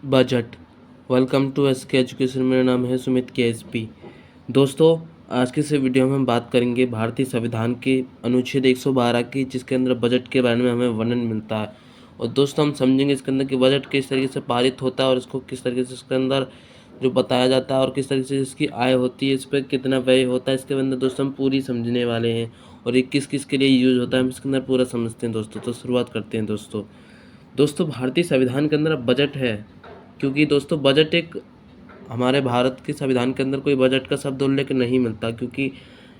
Budget. Welcome to S के education. मेरा नाम है सुमित के एस पी। दोस्तों, आज की इस वीडियो में हम बात करेंगे भारतीय संविधान के अनुच्छेद 112 की, जिसके अंदर बजट के बारे में हमें वर्णन मिलता है। और दोस्तों, हम समझेंगे इसके अंदर कि बजट किस तरीके से पारित होता है और इसको किस तरीके से इसके अंदर जो बताया जाता है और किस तरीके से इसकी आय होती है, इस पर कितना व्यय होता है, इसके अंदर दोस्तों हम पूरी समझने वाले हैं। और ये किस किस के लिए यूज होता है हम इसके अंदर पूरा समझते हैं दोस्तों। तो शुरुआत करते हैं दोस्तों भारतीय संविधान के अंदर बजट है, क्योंकि दोस्तों बजट एक हमारे भारत के संविधान के अंदर कोई बजट का शब्द उल्लेख नहीं मिलता, क्योंकि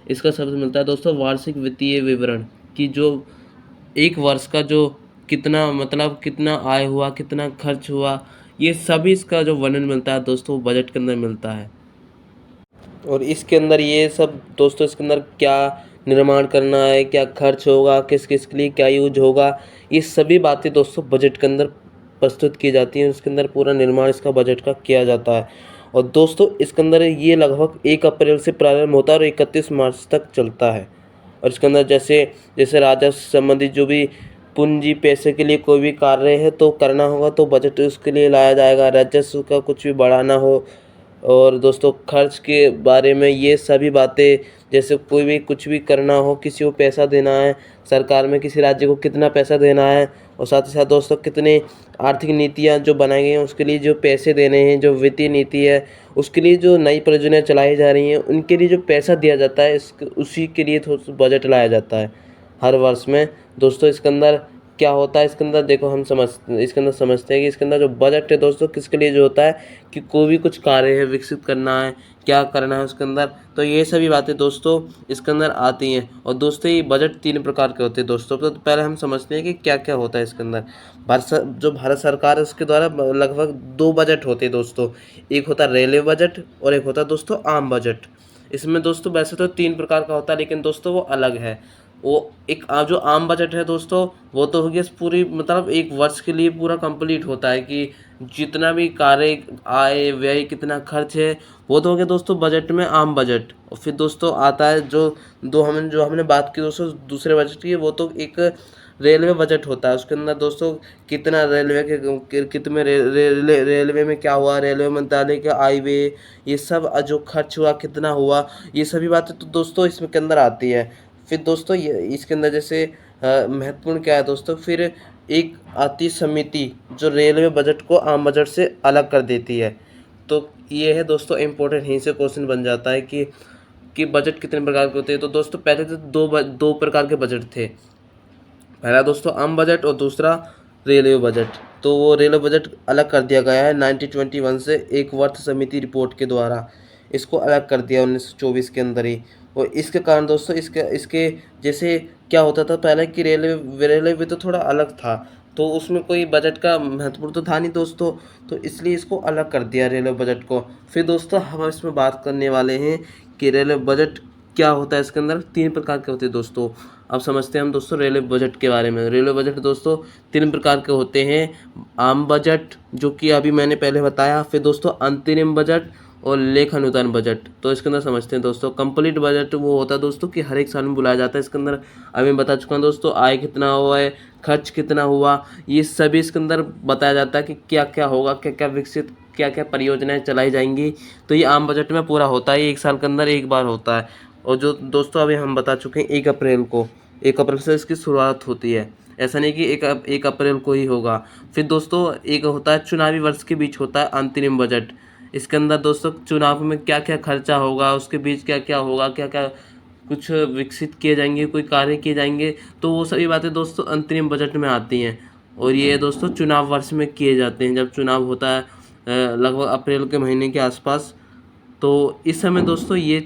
इसका शब्द मिलता है दोस्तों वार्षिक वित्तीय विवरण की, जो एक वर्ष का जो कितना मतलब कितना आय हुआ, कितना खर्च हुआ, ये सभी इसका जो वर्णन मिलता है दोस्तों वो बजट के अंदर मिलता है। और इसके अंदर ये सब दोस्तों, इसके अंदर क्या निर्माण करना है, क्या खर्च होगा, किस किस के लिए क्या यूज होगा, ये सभी बातें दोस्तों बजट के अंदर प्रस्तुत की जाती हैं। इसके अंदर पूरा निर्माण इसका बजट का किया जाता है। और दोस्तों इसके अंदर ये लगभग 1 अप्रैल से प्रारंभ होता है और 31 मार्च तक चलता है। और इसके अंदर जैसे जैसे राजस्व संबंधित जो भी पूंजी पैसे के लिए कोई भी कार्य है तो करना होगा तो बजट उसके लिए लाया जाएगा। राजस्व का कुछ भी बढ़ाना हो, और दोस्तों खर्च के बारे में ये सभी बातें, जैसे कोई भी कुछ भी करना हो, किसी को पैसा देना है, सरकार में किसी राज्य को कितना पैसा देना है, और साथ ही साथ दोस्तों कितने आर्थिक नीतियाँ जो बनाई गई हैं उसके लिए जो पैसे देने हैं, जो वित्तीय नीति है उसके लिए जो नई परियोजनाएं चलाई जा रही हैं उनके लिए जो पैसा दिया जाता है उसी के लिए बजट लाया जाता है हर वर्ष में। दोस्तों इसके अंदर क्या होता है, इसके अंदर देखो हम इसके अंदर समझते हैं कि इसके अंदर जो बजट है दोस्तों किसके लिए जो होता है कि कोई भी कुछ कार्य है विकसित करना है, क्या करना है उसके अंदर, तो ये सभी बातें दोस्तों इसके अंदर आती हैं। और दोस्तों ये बजट 3 प्रकार के होते हैं दोस्तों। तो पहले हम समझते हैं कि क्या क्या होता है इसके अंदर। जो भारत सरकार है उसके द्वारा लगभग 2 बजट होते हैं दोस्तों। एक होता है रेलवे बजट और एक होता है दोस्तों आम बजट। इसमें दोस्तों वैसे तो 3 प्रकार का होता है, लेकिन दोस्तों वो अलग है। वो एक जो आम बजट है दोस्तों वो तो हो गया पूरी मतलब एक वर्ष के लिए पूरा कंप्लीट होता है कि जितना भी कार्य आय व्यय कितना खर्च है वो तो हो गया दोस्तों बजट में आम बजट। और फिर दोस्तों आता है जो हमने बात की दोस्तों दूसरे बजट की, वो तो एक रेलवे बजट होता है। उसके अंदर दोस्तों कितना रेलवे के कितने रेलवे में क्या हुआ, रेलवे मंत्रालय के आय व्यय, ये सब जो खर्च हुआ कितना हुआ, ये सभी बातें तो दोस्तों इसमें के अंदर आती है। फिर दोस्तों ये इसके अंदर जैसे महत्वपूर्ण क्या है दोस्तों, फिर एक आती समिति जो रेलवे बजट को आम बजट से अलग कर देती है। तो ये है दोस्तों इम्पोर्टेंट, यहीं से क्वेश्चन बन जाता है कि बजट कितने प्रकार के होते हैं। तो दोस्तों पहले तो दो प्रकार के बजट थे। पहला दोस्तों आम बजट और दूसरा रेलवे बजट। तो वो रेलवे बजट अलग कर दिया गया है 1921 से एक वर्ष समिति रिपोर्ट के द्वारा। इसको अलग कर दिया 1924 के अंदर ही। और इसके कारण दोस्तों इसके इसके जैसे क्या होता था पहले कि रेलवे तो थोड़ा अलग था, तो उसमें कोई बजट का महत्वपूर्ण तो था नहीं दोस्तों, तो इसलिए इसको अलग कर दिया रेलवे बजट को। फिर दोस्तों हम इसमें बात करने वाले हैं कि रेलवे बजट क्या होता है। इसके अंदर 3 प्रकार के होते हैं दोस्तों। अब समझते हैं हम दोस्तों रेलवे बजट के बारे में। रेलवे बजट दोस्तों 3 प्रकार के होते हैं। आम बजट जो कि अभी मैंने पहले बताया, फिर दोस्तों अंतरिम बजट और लेखानुदान बजट। तो इसके अंदर समझते हैं दोस्तों कंप्लीट बजट वो होता है दोस्तों कि हर एक साल में बुलाया जाता है। इसके अंदर अभी मैं बता चुका हूँ दोस्तों आय कितना हुआ है, खर्च कितना हुआ, ये सभी इसके अंदर बताया जाता है कि क्या क्या होगा, क्या क्या विकसित, क्या क्या परियोजनाएं चलाई जाएंगी। तो ये आम बजट में पूरा होता है, एक साल के अंदर एक बार होता है। और जो दोस्तों अभी हम बता चुके हैं 1 अप्रैल से इसकी शुरुआत होती है। ऐसा नहीं कि एक अप्रैल को ही होगा। फिर दोस्तों एक होता है चुनावी वर्ष के बीच होता है अंतरिम बजट। इसके अंदर दोस्तों चुनाव में क्या क्या खर्चा होगा, उसके बीच क्या क्या होगा, क्या क्या कुछ विकसित किए जाएंगे, कोई कार्य किए जाएंगे, तो वो सभी बातें दोस्तों अंतरिम बजट में आती हैं। और ये दोस्तों चुनाव वर्ष में किए जाते हैं, जब चुनाव होता है लगभग अप्रैल के महीने के आसपास। तो इस समय दोस्तों ये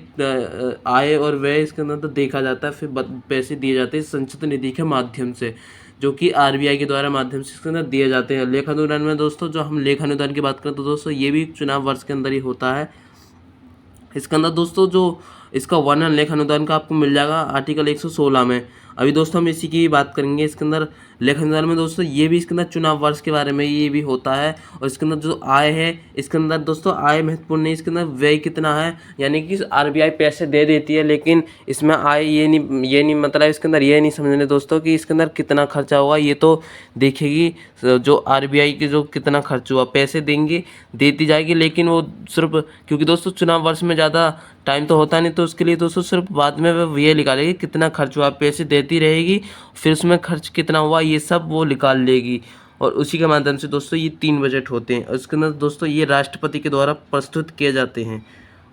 आय और व्यय इसके अंदर तो देखा जाता है। फिर पैसे दिए जाते हैं संचित निधि के माध्यम से, जो कि आरबीआई के द्वारा माध्यम से इसके अंदर दिए जाते हैं। लेखानुदान में दोस्तों जो हम लेखानुदान की बात करें तो दोस्तों ये भी चुनाव वर्ष के अंदर ही होता है। इसके अंदर दोस्तों जो इसका वर्णन लेखानुदान का आपको मिल जाएगा आर्टिकल 116 में। अभी दोस्तों हम इसी की बात करेंगे। इसके अंदर लेखा अनुदान में दोस्तों ये भी इसके अंदर चुनाव वर्ष के बारे में ये भी होता है, और इसके अंदर जो आय है, इसके अंदर दोस्तों आय महत्वपूर्ण नहीं, इसके अंदर व्यय कितना है, यानी कि आरबीआई पैसे दे देती है लेकिन इसमें आय ये नहीं मतलब इसके अंदर ये नहीं समझने दोस्तों कि इसके अंदर कितना खर्चा होगा, ये तो देखेगी जो आरबीआई के जो कितना खर्च हुआ, पैसे देंगे देती जाएगी, लेकिन वो सिर्फ क्योंकि दोस्तों चुनाव वर्ष में ज़्यादा टाइम तो होता नहीं, तो उसके लिए दोस्तों सिर्फ बाद में वो ये निकालेगी कितना खर्च हुआ, पैसे देती रहेगी, फिर उसमें खर्च कितना हुआ ये सब वो निकाल लेगी, और उसी के माध्यम से दोस्तों ये 3 बजट होते हैं। उसके अंदर दोस्तों ये राष्ट्रपति के द्वारा प्रस्तुत किए जाते हैं।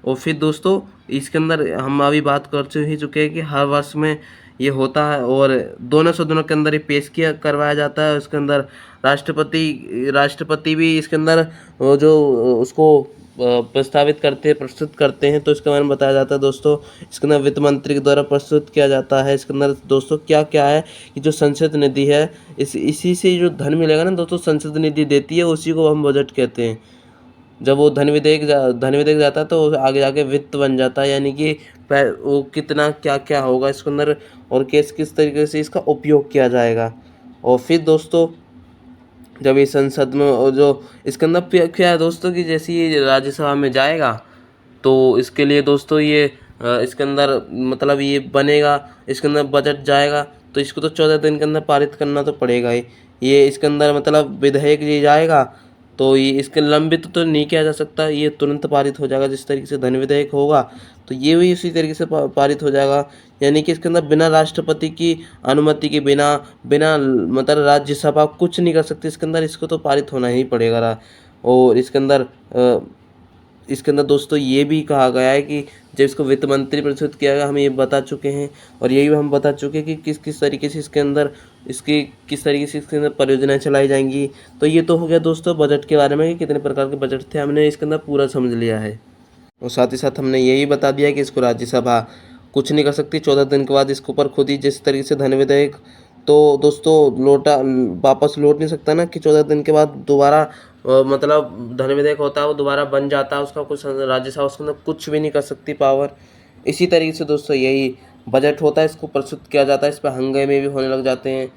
और फिर दोस्तों इसके अंदर हम अभी बात कर ही चुके हैं कि हर वर्ष में ये होता है, और दोनों सदनों के अंदर ये पेश किया करवाया जाता है। उसके अंदर राष्ट्रपति भी इसके अंदर जो उसको प्रस्तावित करते हैं, प्रस्तुत करते हैं, तो इसके बारे में बताया जाता है दोस्तों। इसके अंदर वित्त मंत्री के द्वारा प्रस्तुत किया जाता है। इसके अंदर दोस्तों क्या क्या है कि जो संसद निधि है, इसी से जो धन मिलेगा ना दोस्तों, संसद निधि देती है, उसी को हम बजट कहते हैं। जब वो धन विधेयक जाता है तो आगे जाके वित्त बन जाता है, यानी कि वो कितना क्या क्या होगा इसके अंदर, और किस तरीके से इसका उपयोग किया जाएगा। और फिर दोस्तों जब ये संसद में, और जो इसके अंदर क्या है दोस्तों कि जैसे ये राज्यसभा में जाएगा, तो इसके लिए दोस्तों ये इसके अंदर मतलब ये बनेगा, इसके अंदर बजट जाएगा, तो इसको तो 14 दिन के अंदर पारित करना तो पड़ेगा ही। ये इसके अंदर मतलब विधेयक ये जाएगा, तो ये इसके लंबित तो नहीं किया जा सकता, ये तुरंत पारित हो जाएगा। जिस तरीके से धन विधेयक होगा तो ये भी उसी तरीके से पारित हो जाएगा, यानी कि इसके अंदर बिना राष्ट्रपति की अनुमति के, बिना मतलब राज्यसभा कुछ नहीं कर सकती इसके अंदर, इसको तो पारित होना ही पड़ेगा। और इसके अंदर दोस्तों ये भी कहा गया है कि जब इसको वित्त मंत्री प्रस्तुत किया गया, हम ये बता चुके हैं, और यही हम बता चुके हैं कि किस तरीके से इसके अंदर किस तरीके से इसके अंदर परियोजनाएं चलाई जाएंगी। तो ये तो हो गया दोस्तों बजट के बारे में कि कितने प्रकार के बजट थे, हमने इसके अंदर पूरा समझ लिया है। और साथ ही साथ हमने यही बता दिया कि इसको राज्यसभा कुछ नहीं कर सकती, 14 दिन के बाद इसके ऊपर खुद ही जिस तरीके से धन विधेयक तो दोस्तों वापस लौट नहीं सकता ना, कि 14 दिन के बाद दोबारा मतलब धन विधेयक होता है वो दोबारा बन जाता है, उसका कुछ राज्यसभा उसके अंदर कुछ भी नहीं कर सकती पावर। इसी तरीके से दोस्तों यही बजट होता है, इसको प्रस्तुत किया जाता है, इस पर हंगामे भी होने लग जाते हैं।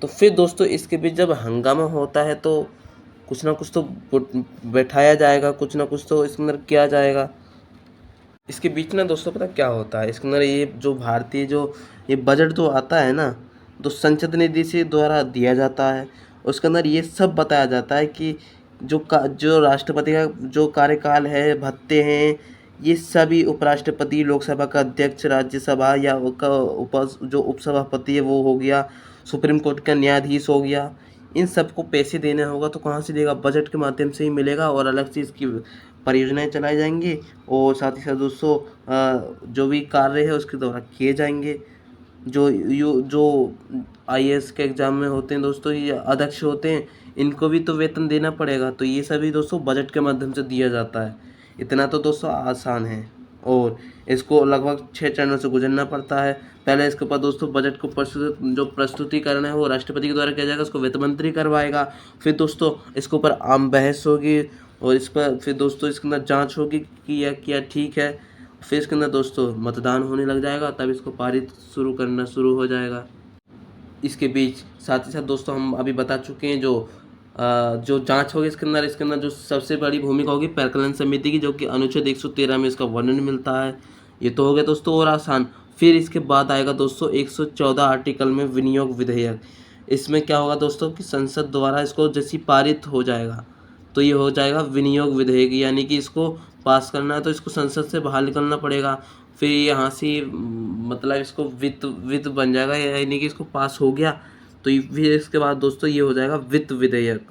तो फिर दोस्तों इसके बीच जब हंगामा होता है तो कुछ ना कुछ तो बैठाया जाएगा, कुछ ना कुछ तो इसके अंदर किया जाएगा। इसके बीच ना दोस्तों पता क्या होता है, इसके अंदर ये जो भारतीय जो ये बजट तो आता है ना, तो संसद निधि से द्वारा दिया जाता है। उसके अंदर ये सब बताया जाता है कि जो राष्ट्रपति का जो कार्यकाल है, भत्ते हैं, ये सभी उपराष्ट्रपति, लोकसभा का अध्यक्ष, राज्यसभा या जो उपसभापति है वो हो गया, सुप्रीम कोर्ट का न्यायाधीश हो गया, इन सबको पैसे देना होगा। तो कहाँ से देगा? बजट के माध्यम से ही मिलेगा, और अलग से इसकी परियोजनाएं चलाई जाएंगी, और साथ ही साथ दोस्तों जो भी कार्य है उसके द्वारा किए जाएंगे। जो आईएएस के एग्ज़ाम में होते हैं दोस्तों, ये अध्यक्ष होते हैं, इनको भी तो वेतन देना पड़ेगा, तो ये सभी दोस्तों बजट के माध्यम से दिया जाता है। इतना तो दोस्तों आसान है, और इसको लगभग 6 चरणों से गुजरना पड़ता है। पहले इसके ऊपर दोस्तों बजट को प्रस्तुतिकरण है वो राष्ट्रपति के द्वारा किया जाएगा, उसको वित्त मंत्री करवाएगा। फिर दोस्तों इसके ऊपर आम बहस होगी, और इस पर फिर दोस्तों इसके अंदर जाँच होगी कि यह क्या ठीक है। फिर इसके अंदर दोस्तों मतदान होने लग जाएगा, तब इसको पारित करना शुरू हो जाएगा। इसके बीच साथ ही साथ दोस्तों हम अभी बता चुके हैं जो जांच होगी इसके अंदर जो सबसे बड़ी भूमिका होगी परिकलन समिति की, जो कि अनुच्छेद 113 में इसका वर्णन मिलता है। ये तो हो गया दोस्तों और आसान। फिर इसके बाद आएगा दोस्तों 114 आर्टिकल में विनियोग विधेयक। इसमें क्या होगा दोस्तों कि संसद द्वारा इसको जैसे पारित हो जाएगा तो ये हो जाएगा विनियोग विधेयक, यानी कि इसको पास करना है तो इसको संसद से बाहर निकलना पड़ेगा। फिर यहाँ से मतलब इसको वित्त बन जाएगा, यानी कि इसको पास हो गया तो फिर इसके बाद दोस्तों ये हो जाएगा वित्त विधेयक।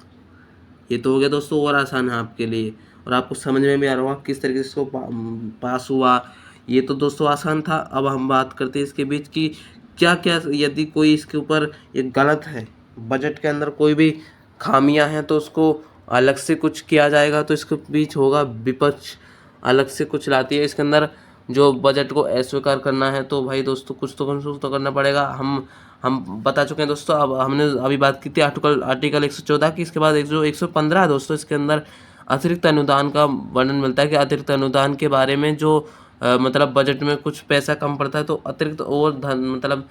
ये तो हो गया दोस्तों और आसान है आपके लिए, और आपको समझ में भी आ रहा होगा किस तरीके से इसको पास हुआ। ये तो दोस्तों आसान था। अब हम बात करते हैं इसके बीच की क्या क्या, यदि कोई इसके ऊपर ये गलत है, बजट के अंदर कोई भी खामियां हैं तो उसको अलग से कुछ किया जाएगा। तो इसके बीच होगा विपक्ष अलग से कुछ लाती है इसके अंदर, जो बजट को अस्वीकार करना है तो भाई दोस्तों कुछ तो करना पड़ेगा। हम बता चुके हैं दोस्तों। अब हमने अभी बात की थी आर्टिकल 114 की। इसके बाद 115 है दोस्तों, इसके अंदर अतिरिक्त अनुदान का वर्णन मिलता है कि अतिरिक्त अनुदान के बारे में जो मतलब बजट में कुछ पैसा कम पड़ता है तो अतिरिक्त और धन मतलब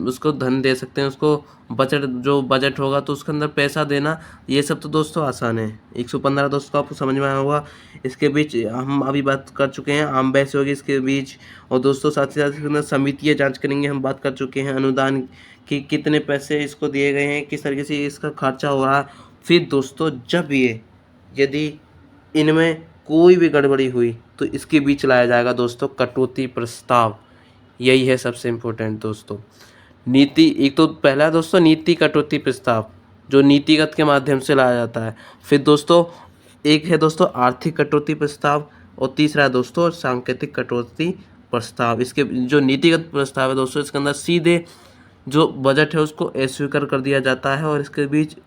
उसको धन दे सकते हैं, उसको बजट होगा तो उसके अंदर पैसा देना, ये सब तो दोस्तों आसान है। 115 दोस्तों आपको समझ में आया होगा। इसके बीच हम अभी बात कर चुके हैं, आम बहस होगी इसके बीच। और दोस्तों साथ ही साथ इसके अंदर समितियाँ जाँच करेंगे, हम बात कर चुके हैं अनुदान कि कितने पैसे इसको दिए गए हैं, किस तरीके से इसका खर्चा हो रहा है। फिर दोस्तों जब यदि इनमें कोई भी गड़बड़ी हुई तो इसके बीच लाया जाएगा दोस्तों कटौती प्रस्ताव। यही है सबसे इम्पोर्टेंट दोस्तों। नीति एक तो पहला है दोस्तों नीति कटौती प्रस्ताव, जो नीतिगत के माध्यम से लाया जाता है। फिर दोस्तों एक है दोस्तों आर्थिक कटौती प्रस्ताव, और तीसरा है दोस्तों सांकेतिक कटौती प्रस्ताव। इसके जो नीतिगत प्रस्ताव है दोस्तों, इसके अंदर सीधे जो बजट है उसको अस्वीकार कर दिया जाता है, और इसके बीच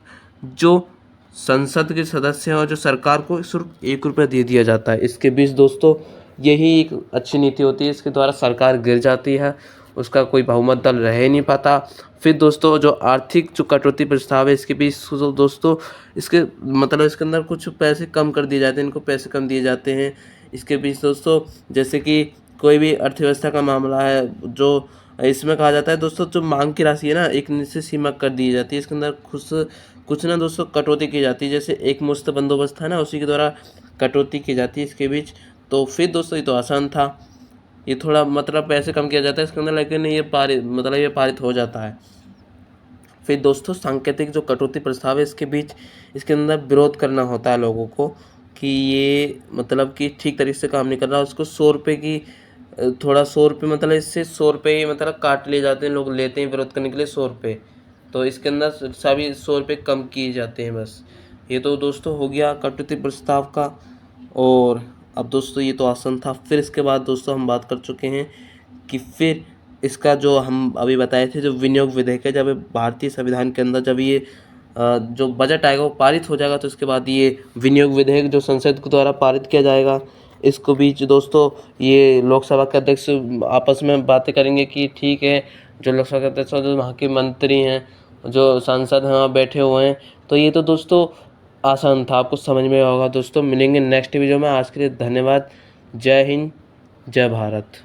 जो संसद के सदस्य हैं और जो सरकार को सिर्फ 1 रुपये दे दिया जाता है। इसके बीच दोस्तों यही एक अच्छी नीति होती है, इसके द्वारा सरकार गिर जाती है, उसका कोई बहुमत दल रह ही नहीं पाता। फिर दोस्तों जो आर्थिक जो कटौती प्रस्ताव है इसके बीच दोस्तों इसके मतलब इसके अंदर कुछ पैसे कम कर दिए जाते हैं, इनको पैसे कम दिए जाते हैं। इसके बीच दोस्तों जैसे कि कोई भी अर्थव्यवस्था का मामला है, जो इसमें कहा जाता है दोस्तों जो मांग की राशि है ना एक निश्चित सीमा कर दी जाती है, इसके अंदर कुछ ना दोस्तों कटौती की जाती है। जैसे एक मुश्त बंदोबस्त है ना, उसी के द्वारा कटौती की जाती है इसके बीच। तो फिर दोस्तों ये तो आसान था, ये थोड़ा मतलब पैसे कम किया जाता है इसके अंदर, लेकिन ये पारित हो जाता है। फिर दोस्तों सांकेतिक जो कटौती प्रस्ताव है इसके बीच इसके अंदर विरोध करना होता है लोगों को कि ये मतलब कि ठीक तरीके से काम नहीं कर रहा। उसको 100 रुपये की थोड़ा 100 रुपये मतलब इससे 100 रुपये ही मतलब काट लिए जाते हैं, लोग लेते हैं विरोध करने के लिए 100 रुपये। तो इसके अंदर सभी 100 रुपये कम किए जाते हैं बस। ये तो दोस्तों हो गया कटौती प्रस्ताव का। और अब दोस्तों ये तो आसान था। फिर इसके बाद दोस्तों हम बात कर चुके हैं कि फिर इसका जो हम अभी बताए थे जो विनियोग विधेयक है, जब भारतीय संविधान के अंदर जब ये जो बजट आएगा वो पारित हो जाएगा तो इसके बाद ये विनियोग विधेयक जो संसद के द्वारा पारित किया जाएगा। इसको बीच दोस्तों ये लोकसभा के अध्यक्ष आपस में बातें करेंगे कि ठीक है, जो लोकसभा के अध्यक्ष जो वहाँ के मंत्री हैं, जो सांसद हैं वहाँ बैठे हुए हैं। तो ये तो दोस्तों आसान था, आपको समझ में होगा दोस्तों। मिलेंगे नेक्स्ट वीडियो में, आज के लिए धन्यवाद। जय हिंद, जय भारत।